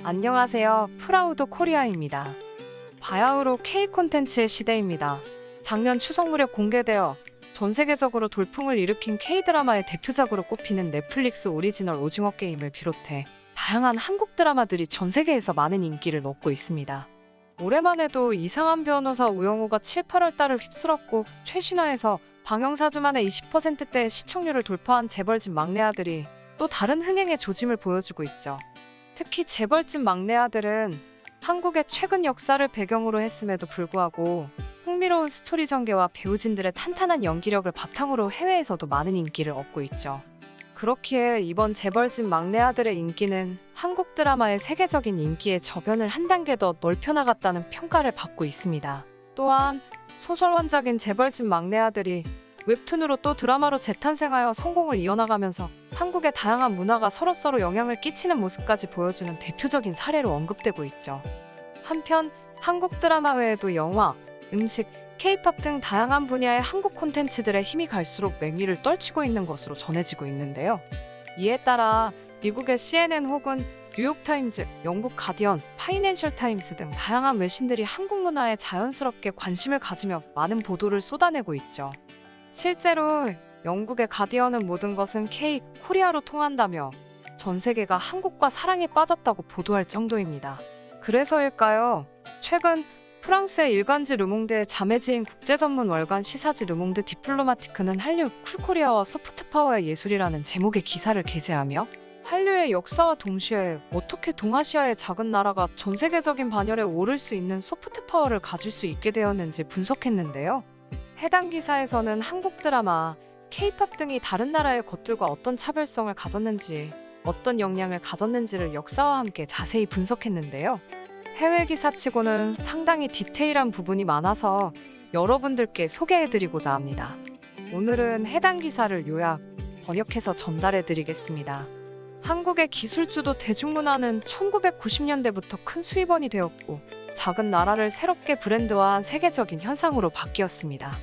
안녕하세요. 프라우드 코리아입니다. 바야흐로 K 콘텐츠의 시대입니다. 작년 추석 무렵 공개되어 전 세계적으로 돌풍을 일으킨 K-드라마의 대표작으로 꼽히는 넷플릭스 오리지널 오징어 게임을 비롯해 다양한 한국 드라마들이 전 세계에서 많은 인기를 얻고 있습니다. 올해만 해도 이상한 변호사 우영우가 7, 8월 달을 휩쓸었고 최신화해서 방영 4주 만에 20%대의 시청률을 돌파한 재벌집 막내 아들이 또 다른 흥행의 조짐을 보여주고 있죠. 특히 재벌집 막내 아들은 한국의 최근 역사를 배경으로 했음에도 불구하고 흥미로운 스토리 전개와 배우진들의 탄탄한 연기력을 바탕으로 해외에서도 많은 인기를 얻고 있죠. 그렇기에 이번 재벌집 막내 아들의 인기는 한국 드라마의 세계적인 인기의 저변을 한 단계 더 넓혀나갔다는 평가를 받고 있습니다. 또한 소설 원작인 재벌집 막내 아들이 웹툰으로 또 드라마로 재탄생하여 성공을 이어나가면서 한국의 다양한 문화가 서로서로 영향을 끼치는 모습까지 보여주는 대표적인 사례로 언급되고 있죠. 한편 한국 드라마 외에도 영화, 음식, K-팝 등 다양한 분야의 한국 콘텐츠들의 힘이 갈수록 맹위를 떨치고 있는 것으로 전해지고 있는데요. 이에 따라 미국의 CNN 혹은 뉴욕타임즈, 영국 가디언, 파이낸셜 타임스 등 다양한 외신들이 한국 문화에 자연스럽게 관심을 가지며 많은 보도를 쏟아내고 있죠. 실제로 영국의 가디언은 모든 것은 K-코리아로 통한다며 전 세계가 한국과 사랑에 빠졌다고 보도할 정도입니다. 그래서일까요? 최근 프랑스의 일간지 르몽드의 자매지인 국제전문 월간 시사지 르몽드 디플로마티크는 한류 쿨코리아와 소프트파워의 예술이라는 제목의 기사를 게재하며 한류의 역사와 동시에 어떻게 동아시아의 작은 나라가 전 세계적인 반열에 오를 수 있는 소프트파워를 가질 수 있게 되었는지 분석했는데요. 해당 기사에서는 한국 드라마, K-팝 등이 다른 나라의 것들과 어떤 차별성을 가졌는지, 어떤 영향을 가졌는지를 역사와 함께 자세히 분석했는데요. 해외 기사치고는 상당히 디테일한 부분이 많아서 여러분들께 소개해드리고자 합니다. 오늘은 해당 기사를 요약, 번역해서 전달해드리겠습니다. 한국의 기술주도 대중문화는 1990년대부터 큰 수입원이 되었고 작은 나라를 새롭게 브랜드화한 세계적인 현상으로 바뀌었습니다.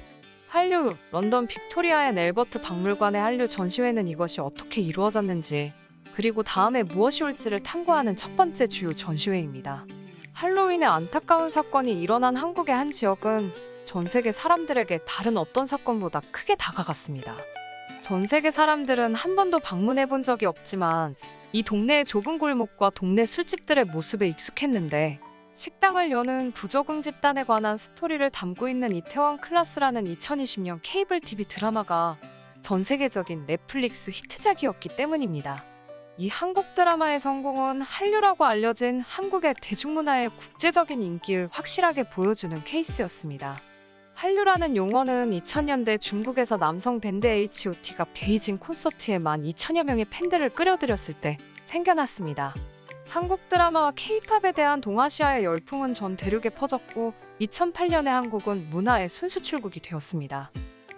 한류, 런던 빅토리아의 앨버트 박물관의 한류 전시회는 이것이 어떻게 이루어졌는지 그리고 다음에 무엇이 올지를 탐구하는 첫 번째 주요 전시회입니다. 할로윈의 안타까운 사건이 일어난 한국의 한 지역은 전 세계 사람들에게 다른 어떤 사건보다 크게 다가갔습니다. 전 세계 사람들은 한 번도 방문해 본 적이 없지만 이 동네의 좁은 골목과 동네 술집들의 모습에 익숙했는데 식당을 여는 부적응 집단에 관한 스토리를 담고 있는 이태원 클라스라는 2020년 케이블 TV 드라마가 전 세계적인 넷플릭스 히트작이었기 때문입니다. 이 한국 드라마의 성공은 한류라고 알려진 한국의 대중문화의 국제적인 인기를 확실하게 보여주는 케이스였습니다. 한류라는 용어는 2000년대 중국에서 남성 밴드 H.O.T가 베이징 콘서트에 12,000여 명의 팬들을 끌어들였을 때 생겨났습니다. 한국 드라마와 K-팝에 대한 동아시아의 열풍은 전 대륙에 퍼졌고 2008년에 한국은 문화의 순수출국이 되었습니다.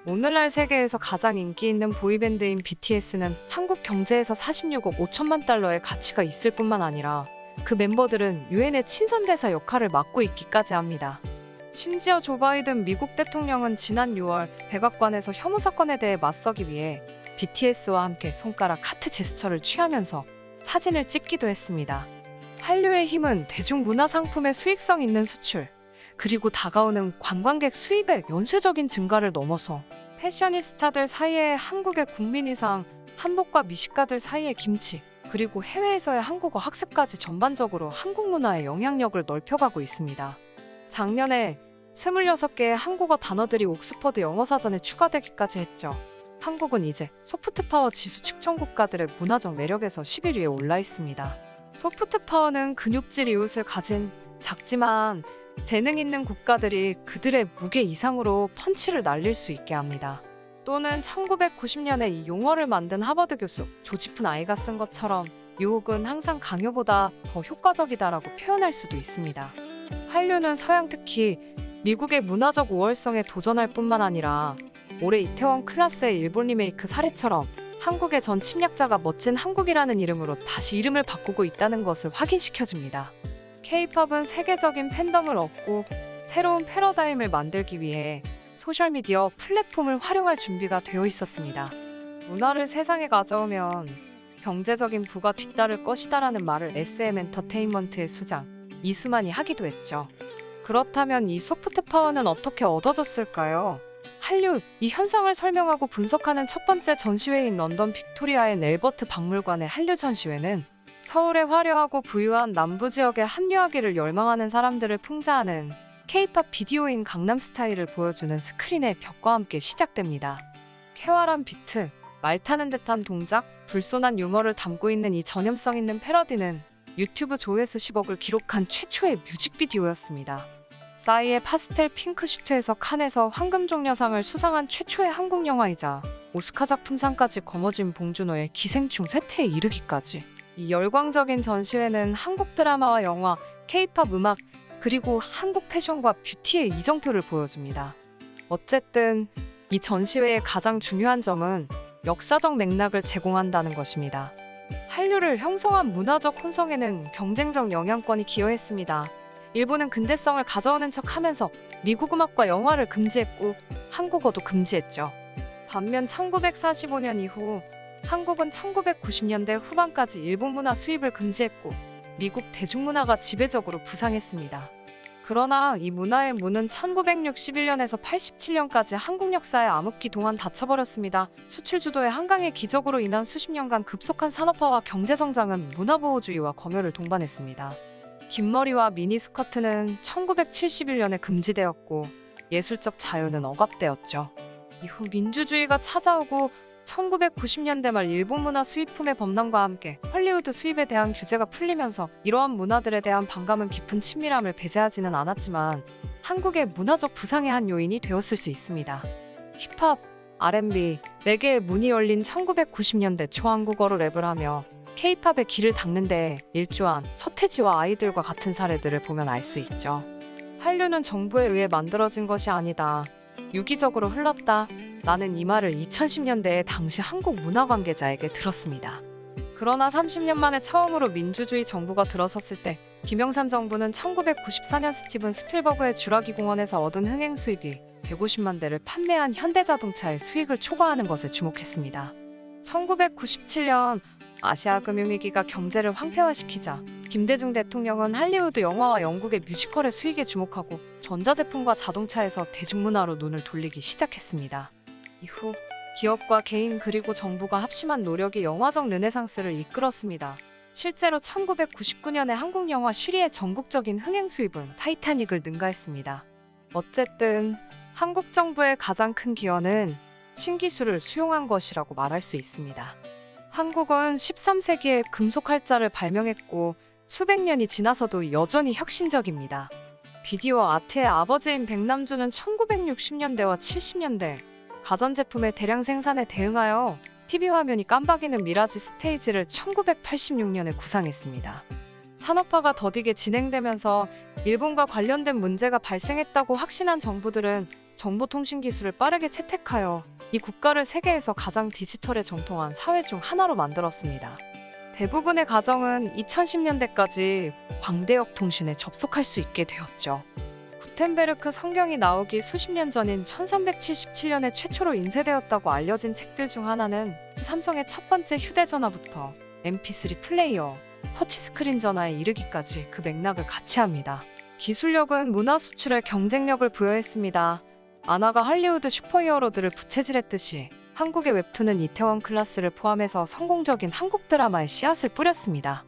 오늘날 세계에서 가장 인기 있는 보이밴드인 BTS는 한국 경제에서 46억 5천만 달러의 가치가 있을 뿐만 아니라 그 멤버들은 유엔의 친선대사 역할을 맡고 있기까지 합니다. 심지어 조 바이든 미국 대통령은 지난 6월 백악관에서 혐오 사건에 대해 맞서기 위해 BTS와 함께 손가락 하트 제스처를 취하면서 사진을 찍기도 했습니다. 한류의 힘은 대중문화 상품의 수익성 있는 수출, 그리고 다가오는 관광객 수입의 연쇄적인 증가를 넘어서 패셔니스타들 사이의 한국의 국민의상, 한복과 미식가들 사이의 김치, 그리고 해외에서의 한국어 학습까지 전반적으로 한국 문화의 영향력을 넓혀가고 있습니다. 작년에 26개의 한국어 단어들이 옥스퍼드 영어사전에 추가되기까지 했죠. 한국은 이제 소프트파워 지수 측정 국가들의 문화적 매력에서 11위에 올라 있습니다. 소프트파워는 근육질 이웃을 가진 작지만 재능 있는 국가들이 그들의 무게 이상으로 펀치를 날릴 수 있게 합니다. 또는 1990년에 이 용어를 만든 하버드 교수 조지프 아이가 쓴 것처럼 유혹은 항상 강요보다 더 효과적이다라고 표현할 수도 있습니다. 한류는 서양 특히 미국의 문화적 우월성에 도전할 뿐만 아니라 올해 이태원 클라스의 일본 리메이크 사례처럼 한국의 전 침략자가 멋진 한국이라는 이름으로 다시 이름을 바꾸고 있다는 것을 확인시켜줍니다. K-팝은 세계적인 팬덤을 얻고 새로운 패러다임을 만들기 위해 소셜미디어 플랫폼을 활용할 준비가 되어 있었습니다. 문화를 세상에 가져오면 경제적인 부가 뒤따를 것이다라는 말을 SM 엔터테인먼트의 수장 이수만이 하기도 했죠. 그렇다면 이 소프트 파워는 어떻게 얻어졌을까요? 한류, 이 현상을 설명하고 분석하는 첫 번째 전시회인 런던 빅토리아 앤 앨버트 박물관의 한류 전시회는 서울의 화려하고 부유한 남부 지역에 합류하기를 열망하는 사람들을 풍자하는 K-팝 비디오인 강남스타일을 보여주는 스크린의 벽과 함께 시작됩니다. 쾌활한 비트, 말 타는 듯한 동작, 불손한 유머를 담고 있는 이 전염성 있는 패러디는 유튜브 조회수 10억을 기록한 최초의 뮤직비디오였습니다. 싸이의 파스텔 핑크 슈트에서 칸에서 황금종려상을 수상한 최초의 한국 영화이자 오스카 작품상까지 거머쥔 봉준호의 기생충 세트에 이르기까지 이 열광적인 전시회는 한국 드라마와 영화, K-팝 음악, 그리고 한국 패션과 뷰티의 이정표를 보여줍니다. 어쨌든 이 전시회의 가장 중요한 점은 역사적 맥락을 제공한다는 것입니다. 한류를 형성한 문화적 혼성에는 경쟁적 영향권이 기여했습니다. 일본은 근대성을 가져오는 척하면서 미국 음악과 영화를 금지했고 한국어도 금지했죠. 반면 1945년 이후 한국은 1990년대 후반까지 일본 문화 수입을 금지했고 미국 대중문화가 지배적으로 부상했습니다. 그러나 이 문화의 문은 1961년에서 87년까지 한국 역사의 암흑기 동안 닫혀버렸습니다. 수출 주도의 한강의 기적으로 인한 수십 년간 급속한 산업화와 경제성장은 문화보호주의와 검열을 동반했습니다. 긴 머리와 미니스커트는 1971년에 금지되었고 예술적 자유는 억압되었죠. 이후 민주주의가 찾아오고 1990년대 말 일본 문화 수입품의 범람과 함께 헐리우드 수입에 대한 규제가 풀리면서 이러한 문화들에 대한 반감은 깊은 친밀함을 배제하지는 않았지만 한국의 문화적 부상의 한 요인이 되었을 수 있습니다. 힙합, R&B, 레게의 문이 열린 1990년대 초 한국어로 랩을 하며 K-팝의 길을 닦는 데 일조한 서태지와 아이들과 같은 사례들을 보면 알 수 있죠. 한류는 정부에 의해 만들어진 것이 아니다. 유기적으로 흘렀다. 나는 이 말을 2010년대에 당시 한국 문화 관계자에게 들었습니다. 그러나 30년 만에 처음으로 민주주의 정부가 들어섰을 때 김영삼 정부는 1994년 스티븐 스필버그의 주라기 공원에서 얻은 흥행 수입이 150만 대를 판매한 현대자동차의 수익을 초과하는 것에 주목했습니다. 1997년 아시아 금융위기가 경제를 황폐화시키자 김대중 대통령은 할리우드 영화와 영국의 뮤지컬의 수익에 주목하고 전자제품과 자동차에서 대중문화로 눈을 돌리기 시작했습니다. 이후 기업과 개인 그리고 정부가 합심한 노력이 영화적 르네상스를 이끌었습니다. 실제로 1999년에 한국 영화 슈리의 전국적인 흥행 수입은 타이타닉을 능가했습니다. 어쨌든 한국 정부의 가장 큰 기여는 신기술을 수용한 것이라고 말할 수 있습니다. 한국은 13세기에 금속 활자를 발명했고 수백 년이 지나서도 여전히 혁신적입니다. 비디오 아트의 아버지인 백남주는 1960년대와 70년대 가전제품의 대량 생산에 대응하여 TV 화면이 깜박이는 미라지 스테이지를 1986년에 구상했습니다. 산업화가 더디게 진행되면서 일본과 관련된 문제가 발생했다고 확신한 정부들은 정보통신기술을 빠르게 채택하여 이 국가를 세계에서 가장 디지털에 정통한 사회 중 하나로 만들었습니다. 대부분의 가정은 2010년대까지 광대역 통신에 접속할 수 있게 되었죠. 구텐베르크 성경이 나오기 수십 년 전인 1377년에 최초로 인쇄되었다고 알려진 책들 중 하나는 삼성의 첫 번째 휴대전화부터 MP3 플레이어, 터치스크린 전화에 이르기까지 그 맥락을 같이 합니다. 기술력은 문화 수출에 경쟁력을 부여했습니다. 만화가 할리우드 슈퍼히어로들을 부채질했듯이 한국의 웹툰은 이태원 클라스를 포함해서 성공적인 한국 드라마의 씨앗을 뿌렸습니다.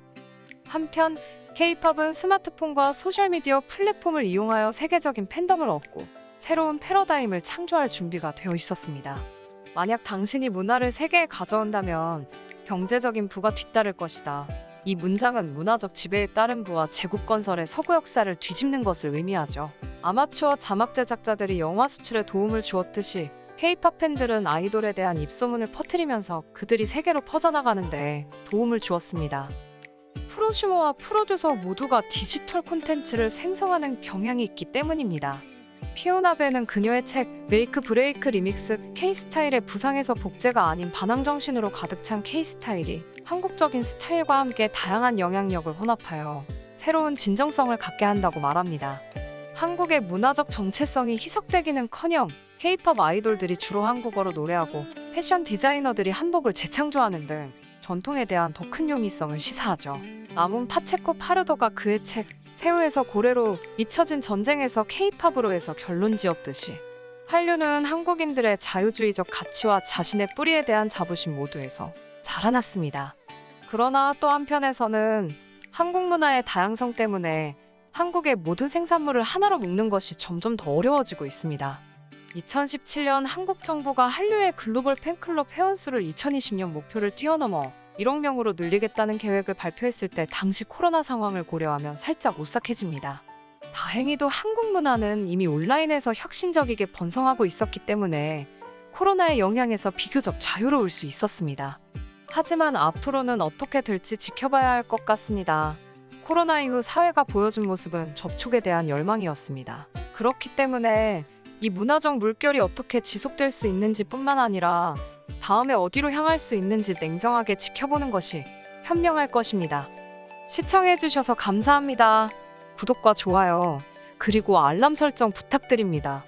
한편 K-팝은 스마트폰과 소셜미디어 플랫폼을 이용하여 세계적인 팬덤을 얻고 새로운 패러다임을 창조할 준비가 되어 있었습니다. 만약 당신이 문화를 세계에 가져온다면 경제적인 부가 뒤따를 것이다. 이 문장은 문화적 지배에 따른 부와 제국 건설의 서구 역사를 뒤집는 것을 의미하죠. 아마추어 자막 제작자들이 영화 수출에 도움을 주었듯이 K-팝 팬들은 아이돌에 대한 입소문을 퍼뜨리면서 그들이 세계로 퍼져나가는데 도움을 주었습니다. 프로슈머와 프로듀서 모두가 디지털 콘텐츠를 생성하는 경향이 있기 때문입니다. 피오나 베는 그녀의 책 메이크 브레이크 리믹스 K-스타일의 부상에서 복제가 아닌 반항정신으로 가득 찬 K-스타일이 한국적인 스타일과 함께 다양한 영향력을 혼합하여 새로운 진정성을 갖게 한다고 말합니다. 한국의 문화적 정체성이 희석되기는커녕 K-팝 아이돌들이 주로 한국어로 노래하고 패션 디자이너들이 한복을 재창조하는 등 전통에 대한 더 큰 용이성을 시사하죠. 남은 파체코 파르도가 그의 책 새우에서 고래로 잊혀진 전쟁에서 케이팝으로 해서 결론 지었듯이 한류는 한국인들의 자유주의적 가치와 자신의 뿌리에 대한 자부심 모두에서 자라났습니다. 그러나 또 한편에서는 한국 문화의 다양성 때문에 한국의 모든 생산물을 하나로 묶는 것이 점점 더 어려워지고 있습니다. 2017년 한국 정부가 한류의 글로벌 팬클럽 회원수를 2020년 목표를 뛰어넘어 1억 명으로 늘리겠다는 계획을 발표했을 때 당시 코로나 상황을 고려하면 살짝 오싹해집니다. 다행히도 한국 문화는 이미 온라인에서 혁신적이게 번성하고 있었기 때문에 코로나의 영향에서 비교적 자유로울 수 있었습니다. 하지만 앞으로는 어떻게 될지 지켜봐야 할 것 같습니다. 코로나 이후 사회가 보여준 모습은 접촉에 대한 열망이었습니다. 그렇기 때문에 이 문화적 물결이 어떻게 지속될 수 있는지 뿐만 아니라 다음에 어디로 향할 수 있는지 냉정하게 지켜보는 것이 현명할 것입니다. 시청해주셔서 감사합니다. 구독과 좋아요, 그리고 알람 설정 부탁드립니다.